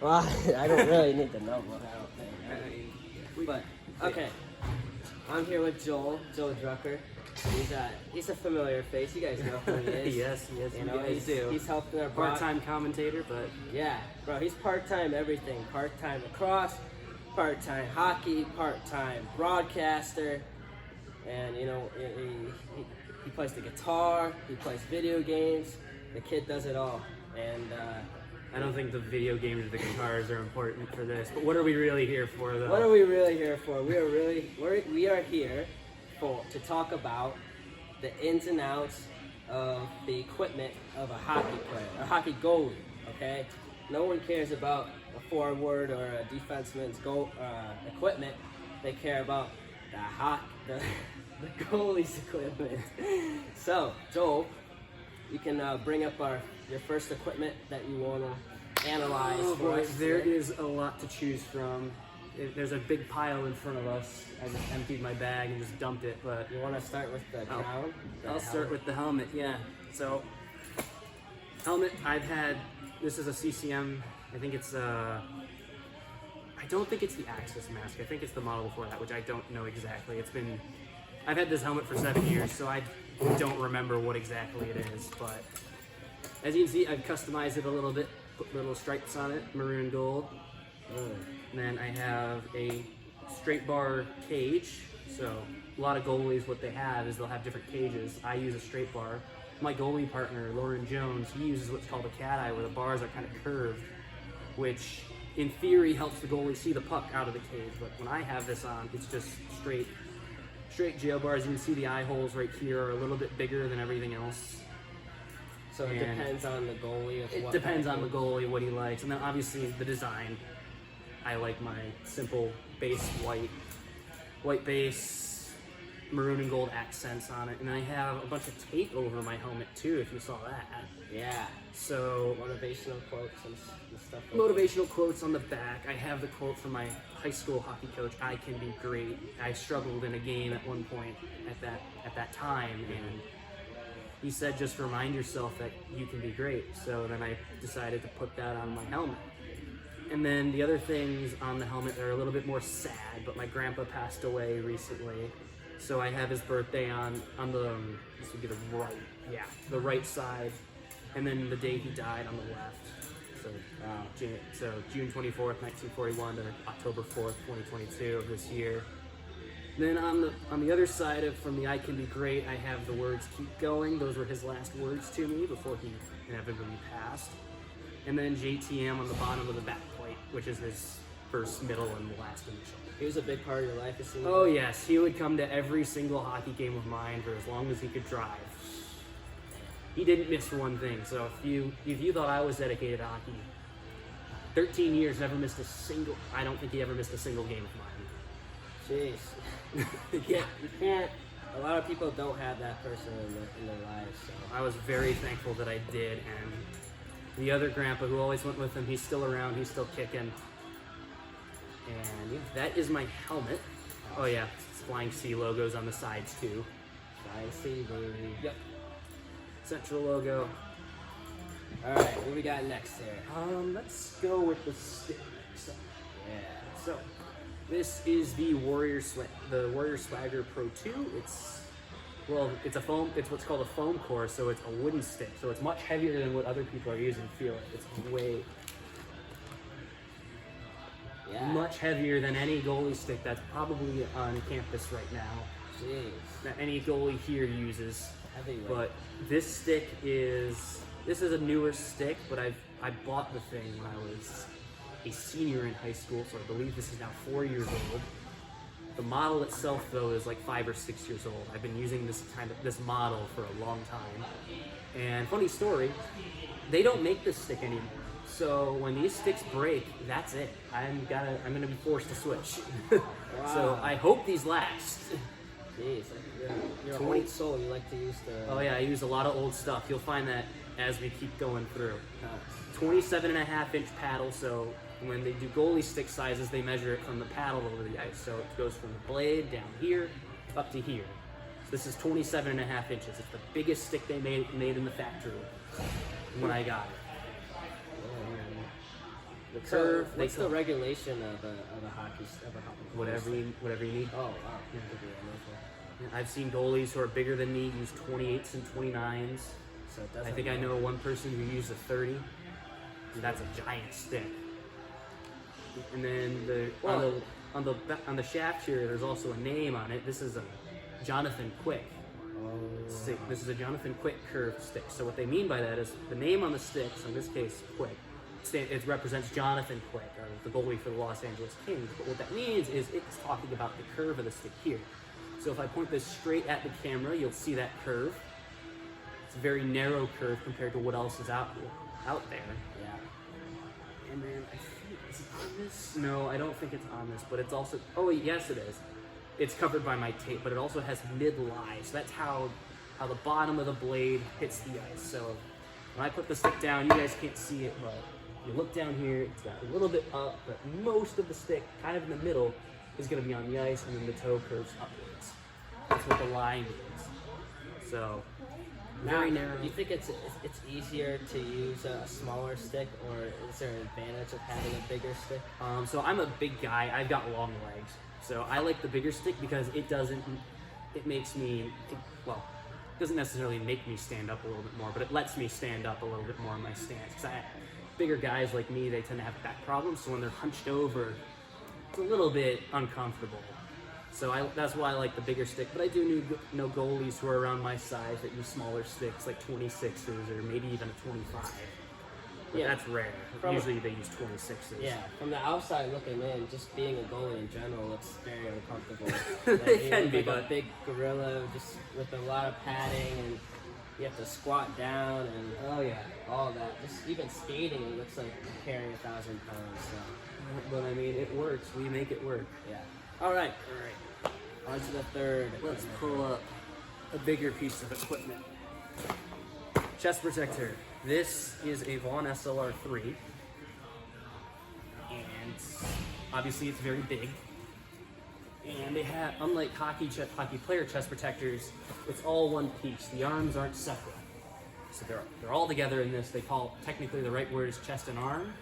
Well, I don't really need to know, I don't think. But, okay. I'm here with Joel Drucker. He's a familiar face. You guys know who he is. Yes, You know, he's helped in our part-time commentator, but yeah, bro, he's part-time everything. Part-time lacrosse, part-time hockey, part-time broadcaster, and you know, he plays the guitar, he plays video games. The kid does it all, and I don't think the video games or the guitars are important for this. But what are we really here for, though? what are we really here for? We are here to talk about the ins and outs of the equipment of a hockey player, a hockey goalie. Okay, no one cares about a forward or a defenseman's equipment. They care about the goalie's equipment. So, Joel, you can bring up your first equipment that you want to analyze for us. There is a lot to choose from. There's a big pile in front of us. I just emptied my bag and just dumped it, but... You want to start with the crown? I'll start with the helmet, yeah. So, helmet, this is a CCM, I think it's I don't think it's the Axis mask, I think it's the model before that, which I don't know exactly. I've had this helmet for 7 years, so I don't remember what exactly it is, but as you can see, I've customized it a little bit, put little stripes on it, maroon and gold. And then I have a straight bar cage. So a lot of goalies, what they have is they'll have different cages. I use a straight bar. My goalie partner, Lauren Jones, he uses what's called a cat eye, where the bars are kind of curved, which in theory helps the goalie see the puck out of the cage. But when I have this on, it's just straight jail bars. You can see the eye holes right here are a little bit bigger than everything else. So it depends on the goalie. It depends on the goalie, what he likes. And then obviously the design. I like my simple base white base, maroon and gold accents on it. And I have a bunch of tape over my helmet too, if you saw that. Yeah. So motivational quotes and stuff. Motivational quotes on the back. I have the quote from my high school hockey coach, "I can be great." I struggled in a game at one point at that time, and he said, just remind yourself that you can be great. So then I decided to put that on my helmet. And then the other things on the helmet are a little bit more sad, but my grandpa passed away recently. So I have his birthday on the, this would be the right side. And then the day he died on the left. So June 24th, 1941 to October 4th, 2022 of this year. Then on the other side from the "I can be great," I have the words "keep going." Those were his last words to me before he inevitably passed. And then JTM on the bottom of the back plate, which is his first, middle, and last initial. He was a big part of your life, it seems. Oh yes, he would come to every single hockey game of mine for as long as he could drive. He didn't miss one thing. So if you thought I was dedicated to hockey, 13 years, never missed a single. I don't think he ever missed a single game of mine. Jeez. You can't. A lot of people don't have that person in their lives. So I was very thankful that I did, and the other grandpa who always went with him, he's still around, he's still kicking. And yeah, that is my helmet. Oh yeah, Flying C logos on the sides too. Flying C, baby. Yep. Central logo. Alright, what we got next here? Let's go with the stick. Yeah. So, this is the Warrior Swagger Pro 2. It's a foam. It's what's called a foam core, so it's a wooden stick. So it's much heavier than what other people are using. Feel it. It's way much heavier than any goalie stick that's probably on campus right now. Jeez. That any goalie here uses. Heavyweight. But this is a newer stick, but I bought the thing when I was a senior in high school, so I believe this is now 4 years old. The model itself, though, is like 5 or 6 years old. I've been using this model for a long time. And funny story, they don't make this stick anymore. So when these sticks break, that's it. I'm gonna be forced to switch. Wow. So I hope these last. Jeez, you're a old soul. You like to use the... Oh yeah, I use a lot of old stuff. You'll find that as we keep going through. 27.5-inch paddle, so when they do goalie stick sizes, they measure it from the paddle over the ice. So it goes from the blade down here up to here. So this is 27.5 inches. It's the biggest stick they made in the factory when I got it. The curve. What's the regulation of a hockey whatever you need. Oh wow. Yeah. Yeah, I've seen goalies who are bigger than me use 28s and 29s. So it doesn't I think I know one person who used a 30, and that's a giant stick. And then on the shaft here, there's also a name on it. This is a Jonathan Quick stick. This is a Jonathan Quick curved stick. So what they mean by that is the name on the stick, so in this case, Quick, it represents Jonathan Quick, the goalie for the Los Angeles Kings. But what that means is it's talking about the curve of the stick here. So if I point this straight at the camera, you'll see that curve. It's a very narrow curve compared to what else is out there. Yeah. And then I think, is it on this? No, I don't think it's on this, but it's also, oh yes it is. It's covered by my tape, but it also has mid-lie. So that's how the bottom of the blade hits the ice. So when I put the stick down, you guys can't see it, but you look down here, it's got a little bit up, but most of the stick, kind of in the middle, is going to be on the ice, and then the toe curves upwards. That's what the line means. So, very narrow. Do you think it's easier to use a smaller stick, or is there an advantage of having a bigger stick? So I'm a big guy. I've got long legs. So I like the bigger stick because it makes me, well, it doesn't necessarily make me stand up a little bit more, but it lets me stand up a little bit more in my stance. Because bigger guys like me, they tend to have back problems, so when they're hunched over, it's a little bit uncomfortable. So that's why I like the bigger stick, but I do know goalies who are around my size that use smaller sticks, like 26s or maybe even a 25. But Yeah. that's rare. Usually they use 26s. Yeah, from the outside looking in, just being a goalie in general looks very uncomfortable. It can be, like but a big gorilla, just with a lot of padding, and you have to squat down and all that. Just even skating, it looks like you're carrying 1,000 pounds. So. But I mean, it works. We make it work. Yeah. All right. On to the third. Let's pull up a bigger piece of equipment. Chest protector. This is a Vaughn SLR3, and obviously it's very big. And they have, unlike hockey player chest protectors, it's all one piece. The arms aren't separate, so they're all together in this. They call, technically the right word is chest and arm,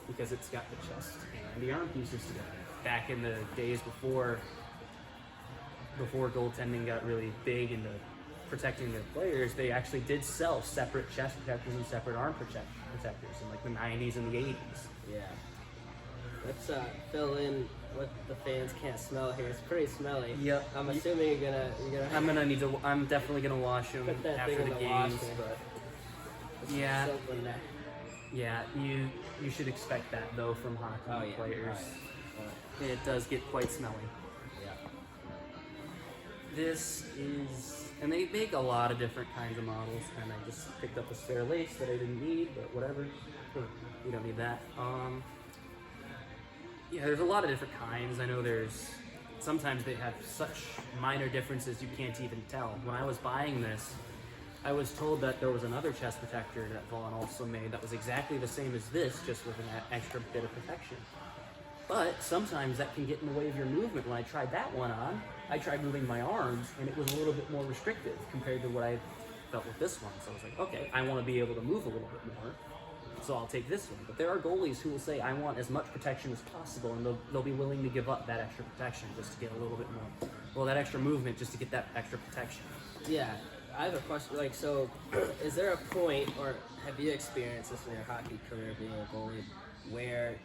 because it's got the chest and the arm pieces together. Back in the days before goaltending got really big into protecting their players, they actually did sell separate chest protectors and separate arm protectors in like the 90s and the 80s. Yeah. Let's fill in what the fans can't smell here. It's pretty smelly. Yep. I'm assuming you're gonna. I'm definitely gonna wash them put that after thing the in games. washer. But Put some yeah, soap in there. yeah, you should expect that though from hockey players. Right. It does get quite smelly. Yeah. This is, and they make a lot of different kinds of models, and I just picked up a spare lace that I didn't need, but whatever. You don't need that. Yeah, there's a lot of different kinds. I know sometimes they have such minor differences you can't even tell. When I was buying this, I was told that there was another chest protector that Vaughn also made that was exactly the same as this, just with an extra bit of protection. But sometimes that can get in the way of your movement. When I tried that one on, I tried moving my arms, and it was a little bit more restrictive compared to what I felt with this one. So I was like, okay, I want to be able to move a little bit more, so I'll take this one. But there are goalies who will say, I want as much protection as possible, and they'll be willing to give up that extra protection just to get a little bit more, well, that extra movement just to get that extra protection. Yeah. I have a question. Like, so, is there a point, or have you experienced this in your hockey career, being a goalie, where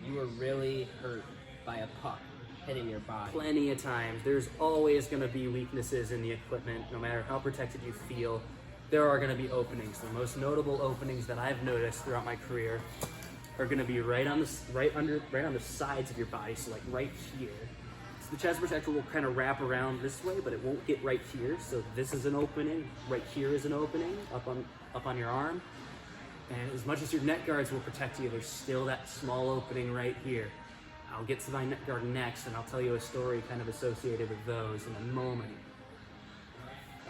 you were really hurt by a puck hitting your body? Plenty of times. There's always going to be weaknesses in the equipment, no matter how protected you feel. There are going to be openings. The most notable openings that I've noticed throughout my career are going to be right on the sides of your body, so like right here. So the chest protector will kind of wrap around this way, but it won't get right here. So this is an opening. Right here is an opening up on your arm. And as much as your neck guards will protect you, there's still that small opening right here. I'll get to my neck guard next, and I'll tell you a story kind of associated with those in a moment.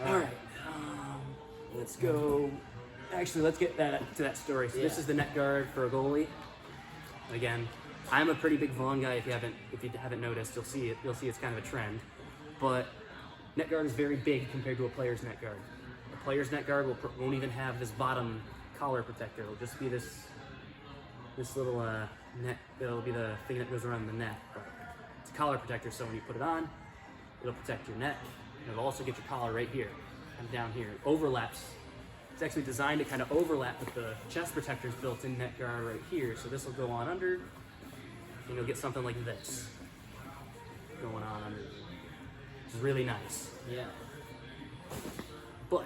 All right, let's go. Actually, let's get to that story. So This is the neck guard for a goalie. Again, I'm a pretty big Vaughn guy. If you haven't noticed, you'll see it. You'll see it's kind of a trend. But neck guard is very big compared to a player's neck guard. A player's neck guard won't even have this bottom collar protector. It'll just be this this little neck, it'll be the thing that goes around the neck. But it's a collar protector, so when you put it on, it'll protect your neck. And it'll also get your collar right here and down here. It overlaps. It's actually designed to kind of overlap with the chest protector's built-in neck guard right here. So this will go on under, and you'll get something like this going on under. It's really nice. Yeah. But,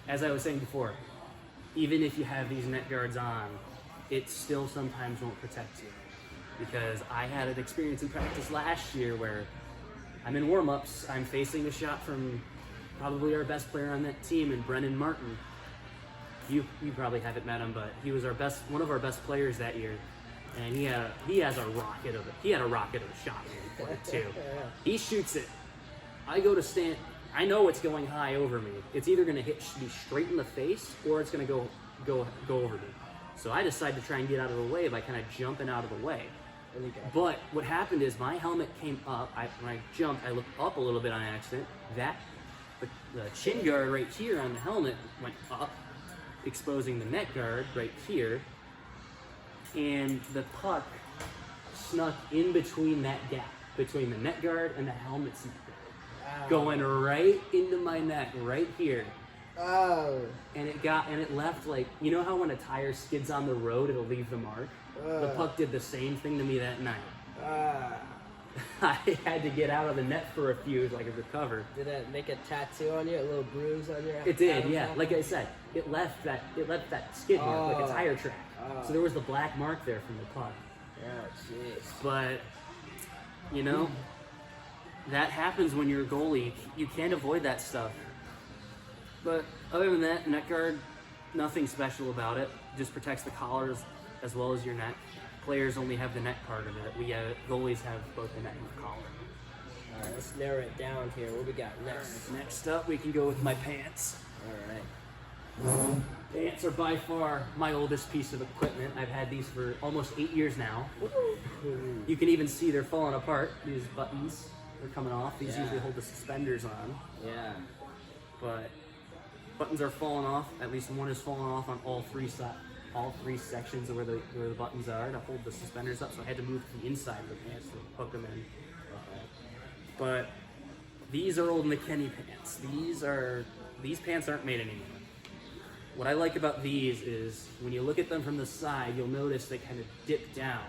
as I was saying before, even if you have these neck guards on, it still sometimes won't protect you. Because I had an experience in practice last year where I'm in warm-ups, I'm facing a shot from probably our best player on that team, and Brennan Martin. You probably haven't met him, but he was one of our best players that year, and he had a rocket of a shot when he played too. He shoots it. I go to stand. I know it's going high over me. It's either going to hit me straight in the face, or it's going to go over me. So I decide to try and get out of the way by kind of jumping out of the way. But what happened is my helmet came up. When I jumped, I looked up a little bit on accident. The chin guard right here on the helmet went up, exposing the neck guard right here, and the puck snuck in between that gap between the neck guard and the helmet seat guard, going right into my neck right here. Oh. And it left, like, you know how when a tire skids on the road, it'll leave the mark? The puck did the same thing to me that night. I had to get out of the net for a few so I could recover. Did that make a tattoo on you? A little bruise on your It did, yeah. Like I said, it left that skid mark, like a tire track. So there was the black mark there from the puck. Oh, jeez. But, you know, that happens when you're a goalie. You can't avoid that stuff. But other than that, neck guard, nothing special about it. Just protects the collars as well as your neck. Players only have the neck part of it. Goalies have both the neck and the collar. All right, let's narrow it down here. What we got next? Next up, we can go with my pants. All right. Pants are by far my oldest piece of equipment. I've had these for almost 8 years now. You can even see they're falling apart. These buttons are coming off. These usually hold the suspenders on. Yeah. But buttons are falling off. At least one is falling off on all three sections of where the buttons are to hold the suspenders up. So I had to move to the inside of the pants to hook them in. But these are old McKinney pants. These pants aren't made anymore. What I like about these is when you look at them from the side, you'll notice they kind of dip down.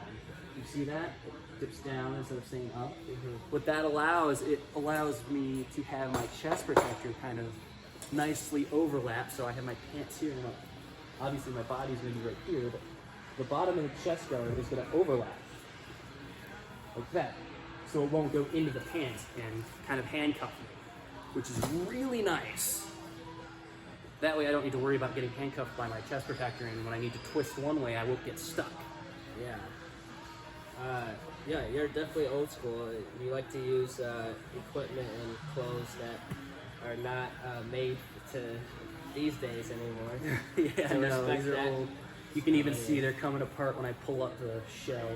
You see that? It dips down instead of staying up. What that allows me to have my chest protector kind of nicely overlap. So I have my pants here, and obviously my body's going to be right here, but the bottom of the chest guard is going to overlap like that. So it won't go into the pants and kind of handcuff me, which is really nice. That way I don't need to worry about getting handcuffed by my chest protector, and when I need to twist one way, I won't get stuck. Yeah. Yeah, you're definitely old school. You like to use equipment and clothes that are not made to these days anymore. Yeah, so no, these are that. old. You can even see they're coming apart when I pull up the shell.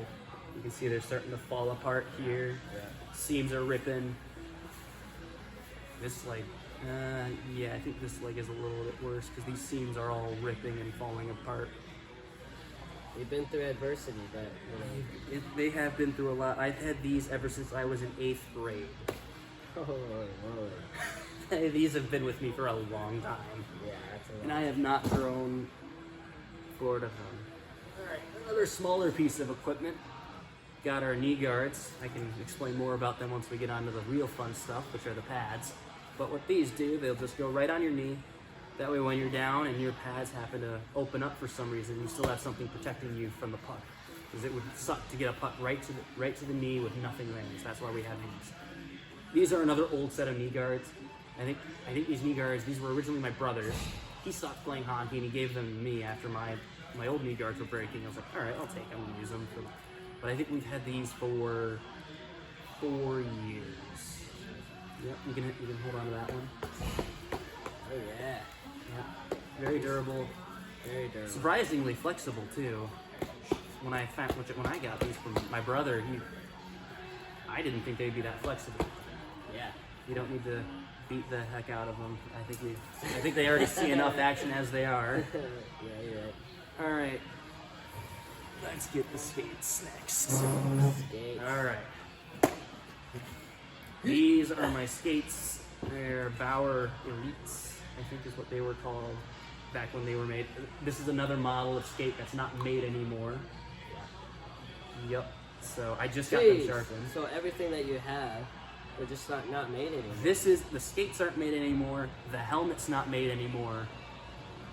You can see they're starting to fall apart here. Yeah. Seams are ripping. This leg, I think this leg is a little bit worse because these seams are all ripping and falling apart. You've been through adversity, but you know. They have been through a lot. I've had these ever since I was in 8th grade. Oh, whoa. These have been with me for a long time. Yeah, that's a lot. And I have not grown bored of them. Alright, another smaller piece of equipment. Got our knee guards. I can explain more about them once we get onto the real fun stuff, which are the pads. But what these do, they'll just go right on your knee. That way when you're down and your pads happen to open up for some reason, you still have something protecting you from the puck. Because it would suck to get a puck right to the knee with nothing there. So that's why we have these. These are another old set of knee guards. I think these knee guards, these were originally my brother's. He stopped playing hockey and he gave them to me after my old knee guards were breaking. I was like, all right, I'll take them and use them. But I think we've had these for 4 years. Yep, you can hold on to that one. Oh yeah. Yeah, very durable. Very durable. Surprisingly flexible too. When I got these from my brother, I didn't think they'd be that flexible. Yeah. You don't need to beat the heck out of them. I think they already see enough action as they are. Yeah, you're right. All right. Let's get the skates next. Skates. All right. These are my skates. They're Bauer Elites, I think is what they were called back when they were made. This is another model of skate that's not made anymore. Yep. So I just got them sharpened. So everything that you have, they're just not made anymore. The skates aren't made anymore. The helmet's not made anymore.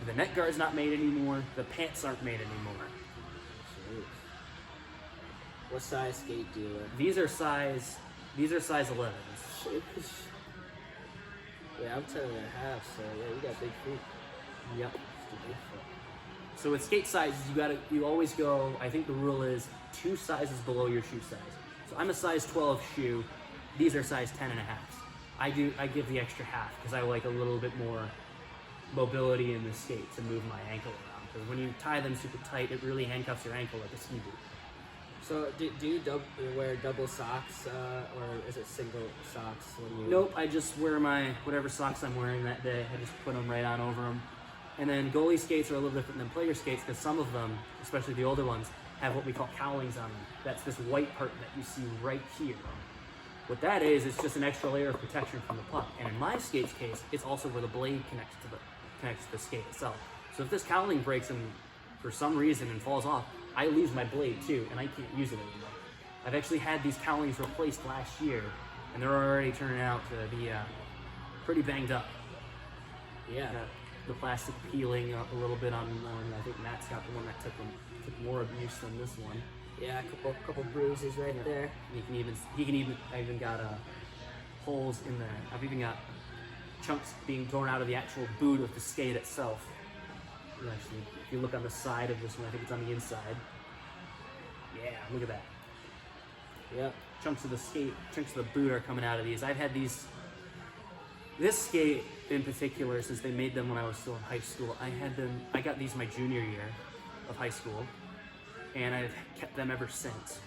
The net guard's not made anymore. The pants aren't made anymore. Jeez. What size skate do you wear? These are size 11s. Yeah, I'm 10 and a half, so yeah, you got big feet. Yep. Just a big foot. So with skate sizes, you always go, I think the rule is 2 sizes below your shoe size. So I'm a size 12 shoe. These are size 10 and a half. I give the extra half because I like a little bit more mobility in the skate to move my ankle around. Because when you tie them super tight, it really handcuffs your ankle like a ski boot. So do you wear double socks or is it single socks when you? Nope, I just wear my whatever socks I'm wearing that day. I just put them right on over them. And then goalie skates are a little different than player skates because some of them, especially the older ones, have what we call cowlings on them. That's this white part that you see right here. What that is, it's just an extra layer of protection from the puck. And in my skate's case, it's also where the blade connects to the skate itself. So if this cowling breaks and for some reason and falls off, I lose my blade too, and I can't use it anymore. I've actually had these cowlings replaced last year, and they're already turning out to be pretty banged up. Yeah. The plastic peeling a little bit on I think Matt's got the one that took more abuse than this one. Yeah, a couple bruises right there. I even got holes in there. I've even got chunks being torn out of the actual boot of the skate itself. Actually, if you look on the side of this one, I think it's on the inside. Yeah, look at that. Yep. Chunks of the boot are coming out of these. I've had these. This skate in particular, since they made them when I was still in high school, I got these my junior year of high school, and I've kept them ever since.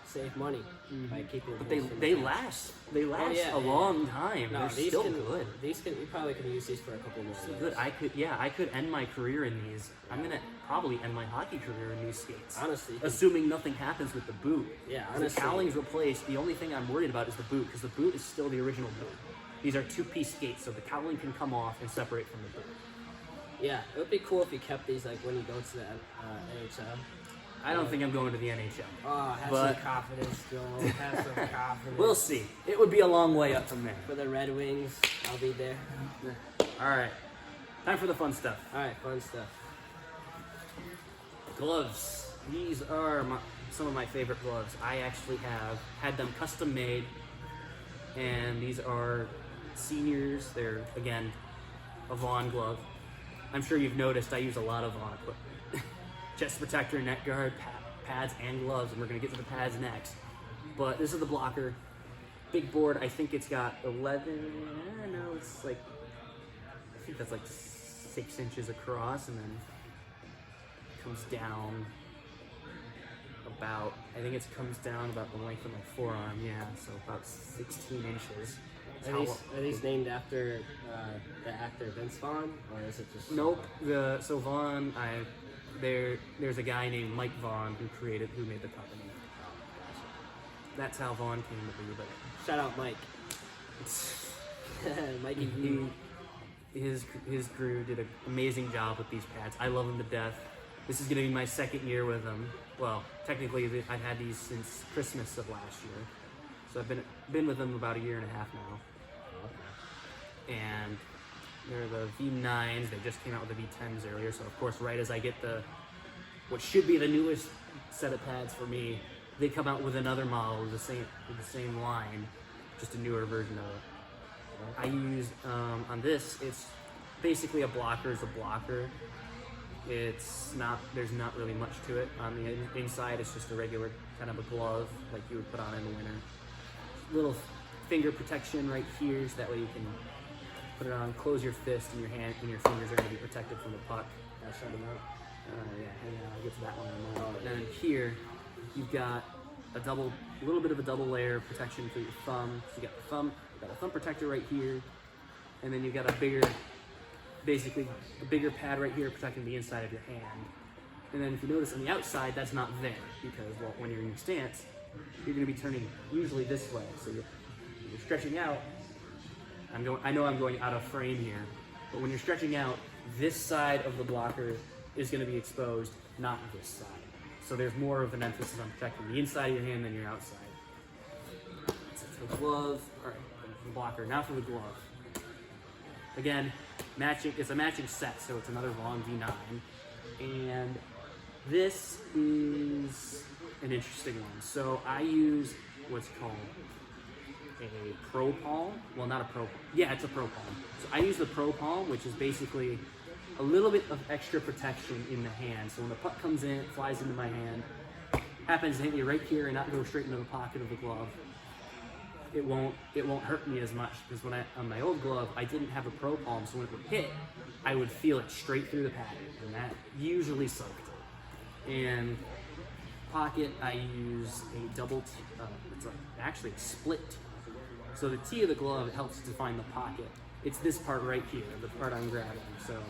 Save money by keeping. But they last. They last a long time. No, they're still good. You probably could use these for a couple more years. Good. I could end my career in these. I'm gonna probably end my hockey career in these skates. Honestly, assuming nothing happens with the boot. Yeah, honestly. The cowling's replaced. The only thing I'm worried about is the boot, because the boot is still the original boot. These are 2-piece skates, so the cowling can come off and separate from the boot. Yeah, it would be cool if you kept these like when you go to the NHL. I don't think I'm going to the NHL. Oh, have some confidence, Joel. Have some confidence. We'll see. It would be a long way up from there. For the Red Wings, I'll be there. All right. Time for the fun stuff. All right, fun stuff. Gloves. These are some of my favorite gloves. I actually have had them custom made, and these are seniors. They're, again, a Vaughn glove. I'm sure you've noticed I use a lot of Vaughn equipment. Chest protector, net guard, pads, and gloves, and we're going to get to the pads next. But this is the blocker. Big board, I think it's got 11, it's like, I think that's like 6 inches across, and then it comes down about, comes down about the length of my forearm, yeah, so about 16 inches. Are these named after the actor Vince Vaughn, or is it just? Nope. So Vaughn, there's a guy named Mike Vaughn who made the company. That's how Vaughn came to be. But shout out Mike. Mikey. His crew did an amazing job with these pads. I love them to death. This is going to be my second year with them. Well, technically, I've had these since Christmas of last year. So I've been with them about a year and a half now. And they're the V9s. They just came out with the V10s earlier. So of course, right as I get what should be the newest set of pads for me, they come out with another model with the same line, just a newer version of it. I use on this. It's basically a blocker is a blocker. There's not really much to it. On the inside, it's just a regular kind of a glove like you would put on in the winter. Little finger protection right here, so that way you can put it on, close your fist, and your hand and your fingers are going to be protected from the puck. I'll shut them out. I'll get to that one in a moment. And then here, you've got a little bit of a double layer of protection for your thumb. So you got a thumb protector right here, and then you've got a bigger pad right here protecting the inside of your hand. And then if you notice on the outside, that's not there because, well, when you're in your stance, you're going to be turning usually this way. So you're stretching out. I know I'm going out of frame here, but when you're stretching out, this side of the blocker is going to be exposed, not this side. So there's more of an emphasis on protecting the inside of your hand than your outside. So the glove, all right, the blocker. Now for the glove. Again, it's a matching set, so it's another long V9. And this is an interesting one. So I use what's called a Pro Palm. Well, not a Pro Palm. Yeah, it's a Pro Palm. So I use the Pro Palm, which is basically a little bit of extra protection in the hand. So when the puck comes in, it flies into my hand, happens to hit me right here and not go straight into the pocket of the glove, it won't hurt me as much, because on my old glove, I didn't have a Pro Palm, so when it would hit, I would feel it straight through the pad, and that usually sucked. And pocket, I use a double T, it's actually a split T. So the T of the glove, it helps define the pocket. It's this part right here, the part I'm grabbing. So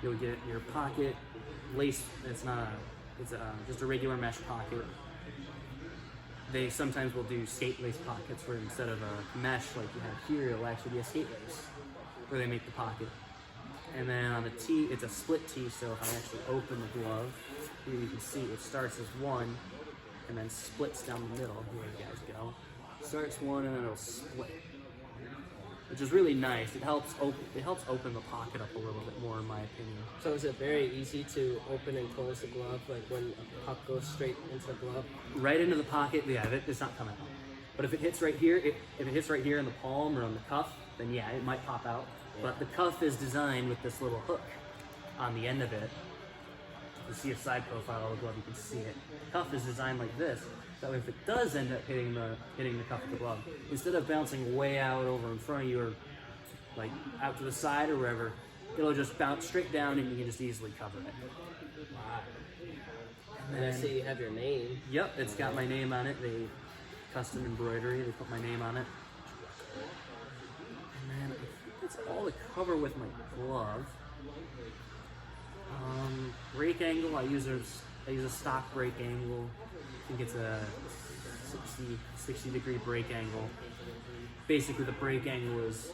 you'll get your pocket lace. It's just a regular mesh pocket. They sometimes will do skate lace pockets where instead of a mesh like you have here, it'll actually be a skate lace where they make the pocket. And then on the T, it's a split T, so if I actually open the glove, here you can see it starts as one and then splits down the middle. Here you guys go. Starts one and then it'll split, which is really nice. It helps open the pocket up a little bit more, in my opinion. So is it very easy to open and close the glove, like when a puck goes straight into the glove? Right into the pocket, yeah, it's not coming out. But if it hits right here, if it hits right here in the palm or on the cuff, then yeah, it might pop out. Yeah. But the cuff is designed with this little hook on the end of it. You see a side profile of the glove, you can see it. The cuff is designed like this, so if it does end up hitting the cuff of the glove, instead of bouncing way out over in front of you or like out to the side or wherever, it'll just bounce straight down and you can just easily cover it. Wow. And I see you have your name. Yep, it's got my name on it. They custom embroidery, they put my name on it. And then I think that's all the cover with my glove. Break angle, I use a stock break angle. I think it's a 60 degree break angle. Basically the break angle is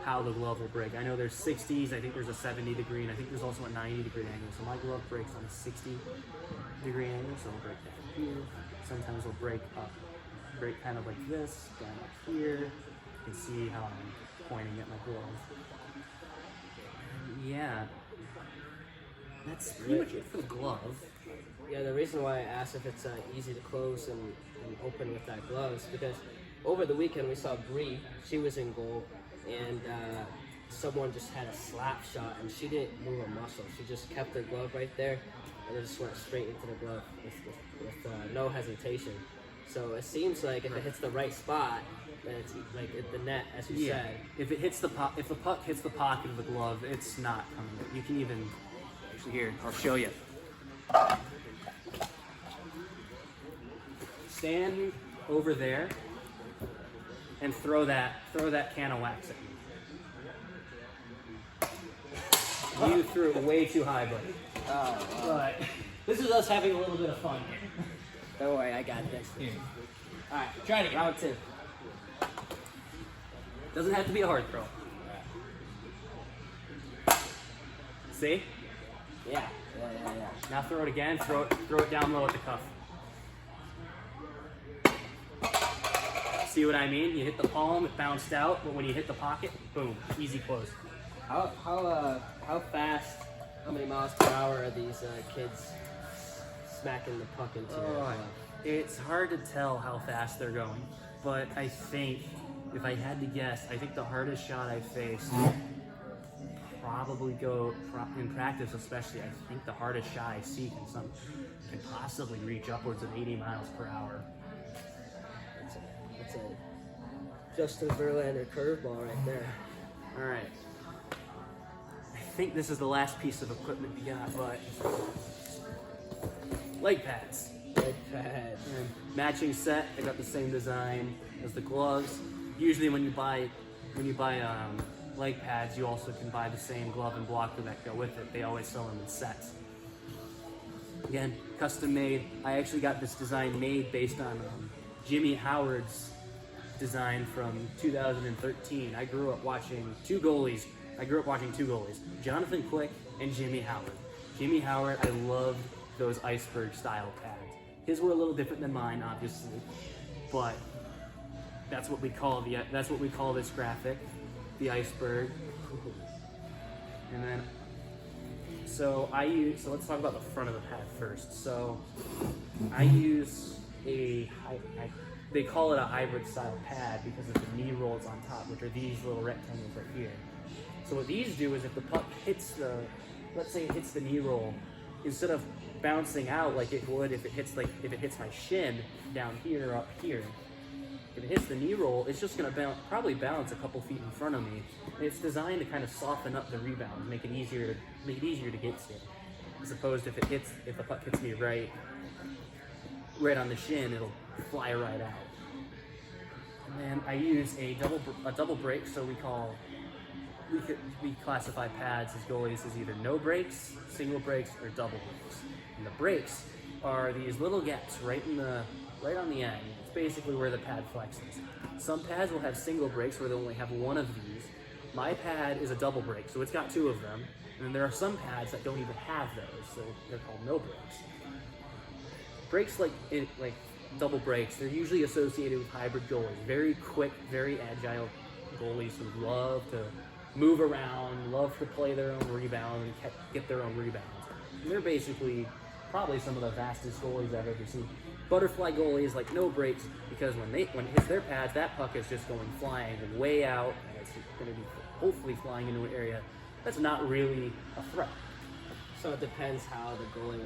how the glove will break. I know there's 60s, I think there's a 70 degree, and I think there's also a 90 degree angle. So my glove breaks on a 60 degree angle, so it'll break down here. Sometimes it'll break kind of like this, down up here. You can see how I'm pointing at my glove. And yeah, that's pretty much it for the glove. Yeah, the reason why I asked if it's easy to close and open with that glove is because over the weekend we saw Bree. She was in goal, and someone just had a slap shot, and she didn't move a muscle. She just kept her glove right there, and it just went straight into the glove with no hesitation. So it seems like if it hits the right spot, then it's like at the net, as you said. If it hits if the puck hits the pocket of the glove, it's not coming. You can even actually here. I'll show you. Stand over there and throw that can of wax at me. You threw it way too high, buddy. But this is us having a little bit of fun here. Don't worry, I got this. Here. All right, try it again. Round two. Doesn't have to be a hard throw. See? Yeah. Now throw it again. Throw it down low at the cuff. See what I mean? You hit the palm, it bounced out, but when you hit the pocket, boom, easy close. How fast? How many miles per hour are these kids smacking the puck into your glove? It's hard to tell how fast they're going, but I think, if I had to guess, I think the hardest shot I faced probably go, in practice especially, I think the hardest shot I see can possibly reach upwards of 80 miles per hour. That's a Justin Verlander curveball right there. All right. I think this is the last piece of equipment we got, but leg pads. Leg pads. And matching set. I got the same design as the gloves. Usually, when you buy leg pads, you also can buy the same glove and blocker that go with it. They always sell them in sets. Again, custom made. I actually got this design made based on Jimmy Howard's design from 2013. I grew up watching two goalies, Jonathan Quick and Jimmy Howard. Jimmy Howard, I loved those iceberg style pads. His were a little different than mine, obviously, but that's what we call this graphic, the iceberg. And then, so let's talk about the front of the pad first. So I use they call it a hybrid style pad because of the knee rolls on top, which are these little rectangles right here. So what these do is if the puck hits let's say it hits the knee roll, instead of bouncing out like it would if it hits my shin down here or up here, if it hits the knee roll, it's just going to probably bounce a couple feet in front of me. And it's designed to kind of soften up the rebound, make it easier to get to it. As opposed to if the puck hits me right on the shin, it'll fly right out. And then I use a double break, so we classify pads as goalies as either no breaks, single breaks, or double breaks. And the breaks are these little gaps right on the end. It's basically where the pad flexes. Some pads will have single breaks where they only have one of these. My pad is a double break, so it's got two of them. And then there are some pads that don't even have those, so they're called no breaks. Breaks like double breaks, they're usually associated with hybrid goalies. Very quick, very agile goalies who love to move around, love to play their own rebound and get their own rebounds. And they're basically probably some of the fastest goalies I've ever seen. Butterfly goalies like no breaks because when it hits their pads, that puck is just going flying way out, and it's going to be hopefully flying into an area that's not really a threat. So it depends how the goalie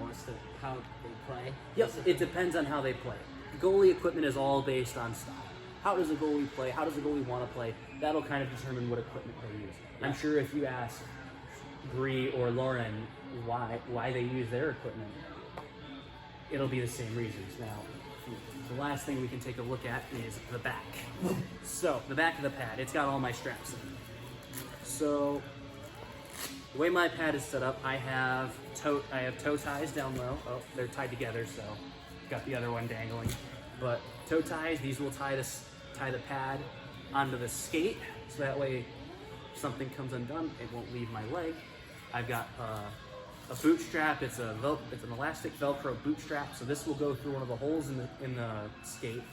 how they play? Yep, it depends on how they play. Goalie equipment is all based on style. How does a goalie play? How does a goalie want to play? That'll kind of determine what equipment they use. Yeah. I'm sure if you ask Bree or Lauren why they use their equipment, it'll be the same reasons. Now, the last thing we can take a look at is the back. So, the back of the pad, it's got all my straps in it. So, the way my pad is set up, I have toe ties down low. Oh, they're tied together, so got the other one dangling. But toe ties, these will tie the pad onto the skate, so that way if something comes undone, it won't leave my leg. I've got a boot strap. It's an elastic Velcro boot strap, so this will go through one of the holes in the skate.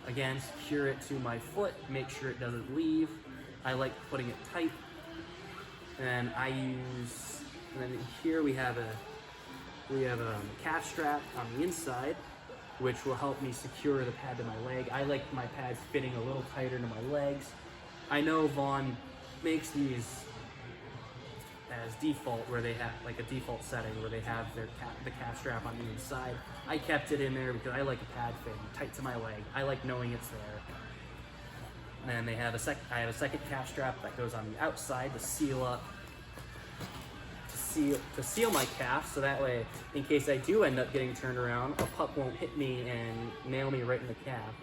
Again, secure it to my foot, make sure it doesn't leave. I like putting it tight. And then here we have a calf strap on the inside, which will help me secure the pad to my leg. I like my pads fitting a little tighter to my legs. I know Vaughn makes these as default, where they have like a default setting where they have the calf strap on the inside. I kept it in there because I like a pad fitting tight to my leg. I like knowing it's there. And then I have a second calf strap that goes on the outside to seal up, to seal my calf, so that way, in case I do end up getting turned around, a puck won't hit me and nail me right in the calf.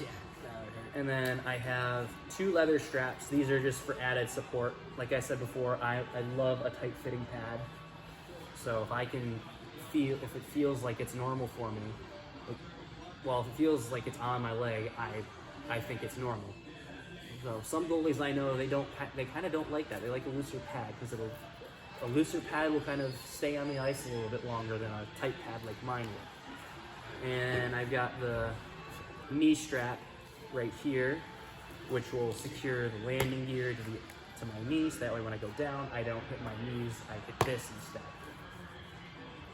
Yeah, that would hurt. And then I have two leather straps. These are just for added support. Like I said before, I love a tight fitting pad. So if it feels like it's normal for me, if it feels like it's on my leg, I think it's normal. So some goalies I know, they kind of don't like that. They like a looser pad because a looser pad will kind of stay on the ice a little bit longer than a tight pad like mine will. And I've got the knee strap right here, which will secure the landing gear to my knees. That way when I go down, I don't hit my knees, I hit this instead.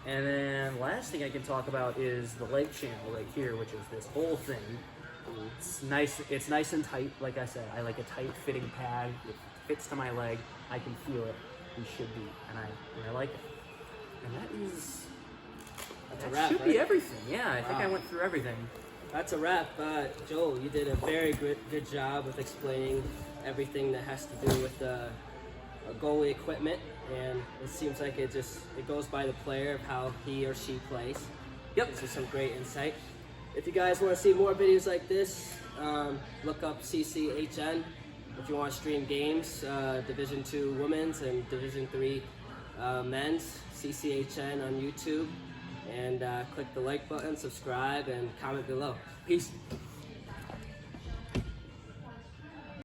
And then last thing I can talk about is the leg channel right here, which is this whole thing. It's nice and tight. Like I said, I like a tight fitting pad. It fits to my leg. I can feel it. It should be, and I like it. And that should be everything. Yeah, I think I went through everything. That's a wrap. Joel, you did a very good job with explaining everything that has to do with goalie equipment, and it seems like it goes by the player of how he or she plays. Yep. This is some great insight. If you guys want to see more videos like this, look up CCHN. If you want to stream games, Division II Women's and Division III Men's, CCHN on YouTube. And click the like button, subscribe, and comment below. Peace.